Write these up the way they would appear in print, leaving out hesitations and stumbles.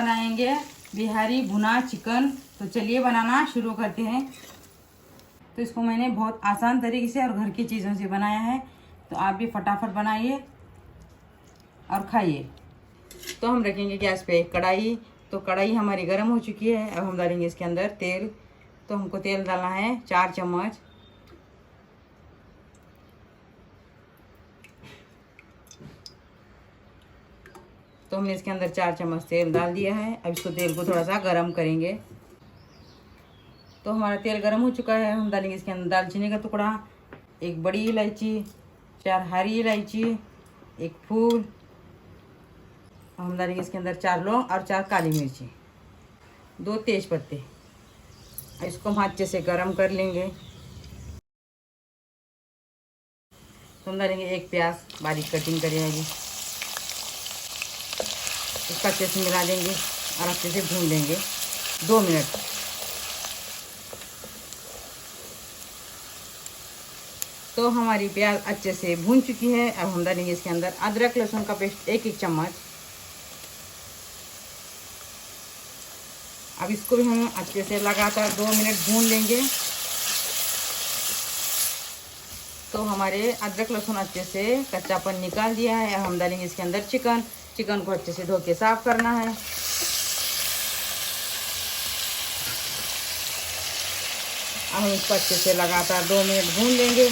बनाएंगे बिहारी भुना चिकन। तो चलिए बनाना शुरू करते हैं। तो इसको मैंने बहुत आसान तरीके से और घर की चीज़ों से बनाया है, तो आप भी फटाफट बनाइए और खाइए। तो हम रखेंगे गैस पे कढ़ाई। तो कढ़ाई हमारी गर्म हो चुकी है। अब हम डालेंगे इसके अंदर तेल। तो हमको तेल डालना है 4 चम्मच। तो हमने इसके अंदर 4 चम्मच तेल डाल दिया है। अब इसको तेल को थोड़ा सा गर्म करेंगे। तो हमारा तेल गर्म हो चुका है। हम डालेंगे इसके अंदर दालचीनी का टुकड़ा, 1 बड़ी इलायची, 4 हरी इलायची, 1 फूल। हम डालेंगे इसके अंदर 4 लौंग और 4 काली मिर्ची, 2 तेज पत्ते। इसको हम अच्छे से गर्म कर लेंगे। तो हम डालेंगे 1 प्याज बारीक कटिंग करेंगे। इसको अच्छे से मिला देंगे और अच्छे से भून लेंगे 2 मिनट। तो हमारी प्याज अच्छे से भून चुकी है। अब हम डालेंगे इसके अंदर अदरक लहसुन का पेस्ट 1-1 चम्मच। अब इसको भी हम अच्छे से लगातार 2 मिनट भून लेंगे। तो हमारे अदरक लहसुन अच्छे से कच्चापन निकाल दिया है। अब हम डालेंगे इसके अंदर चिकन को अच्छे से धो के साफ करना है। अब हम इसको अच्छे से लगातार 2 मिनट भून लेंगे।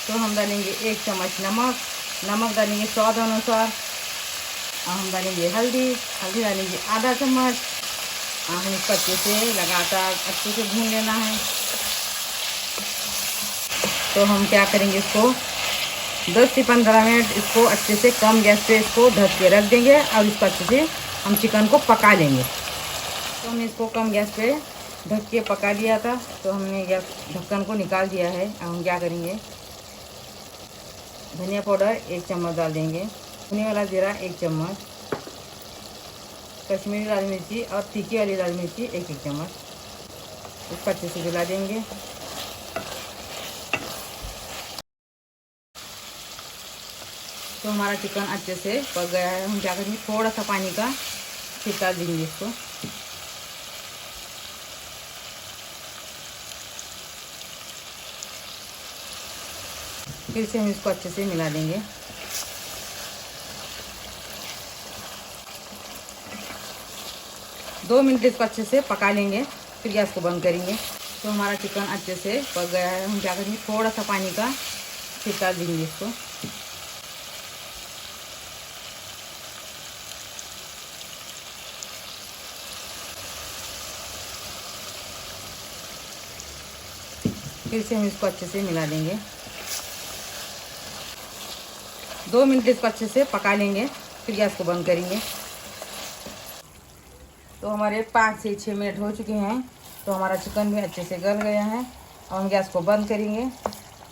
तो हम डालेंगे 1 चम्मच नमक डालेंगे स्वाद अनुसार। और हम डालेंगे हल्दी डालेंगे आधा चम्मच। हम इसको अच्छे से लगातार अच्छे से भून लेना है। तो हम क्या करेंगे, इसको 10 से 15 मिनट इसको अच्छे से कम गैस पे इसको ढक के रख देंगे और इसको अच्छे से हम चिकन को पका लेंगे। तो हमने इसको कम गैस पे ढक के पका लिया था। तो हमने गैस ढक्कन को निकाल दिया है। अब हम क्या करेंगे, धनिया पाउडर 1 चम्मच डाल देंगे, भुने वाला जीरा 1 चम्मच, कश्मीरी लाल मिर्ची और तीखी वाली लाल मिर्ची 1-1 चम्मच। इसको अच्छे से मिला देंगे। तो हमारा चिकन अच्छे से पक गया है। हम क्या करेंगे, थोड़ा सा पानी का छिड़का देंगे इसको। फिर से हम इसको अच्छे से मिला देंगे। दो मिनट इसको अच्छे से पका लेंगे, फिर गैस को बंद करेंगे। तो हमारा चिकन अच्छे से पक गया है। हम क्या करेंगे, थोड़ा सा पानी का छिड़का देंगे इसको। फिर से हम इसको अच्छे से मिला देंगे। 2 मिनट इसको अच्छे से पका लेंगे, फिर गैस को बंद करेंगे। तो हमारे 5 से 6 मिनट हो चुके हैं। तो हमारा चिकन भी अच्छे से गल गया है। और हम गैस को बंद करेंगे।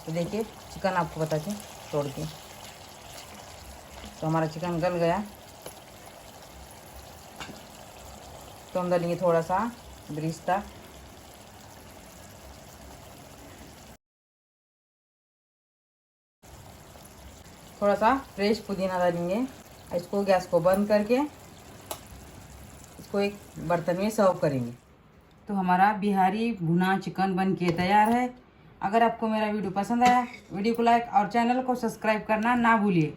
तो देखिए चिकन आपको पता चले तोड़ के। तो हमारा चिकन गल गया। तो हम डालेंगे थोड़ा सा बेरिस्ता, थोड़ा सा फ्रेश पुदीना डालेंगे। इसको गैस को बंद करके इसको एक बर्तन में सर्व करेंगे। तो हमारा बिहारी भुना चिकन बन के तैयार है। अगर आपको मेरा वीडियो पसंद आया, वीडियो को लाइक और चैनल को सब्सक्राइब करना ना भूलिए।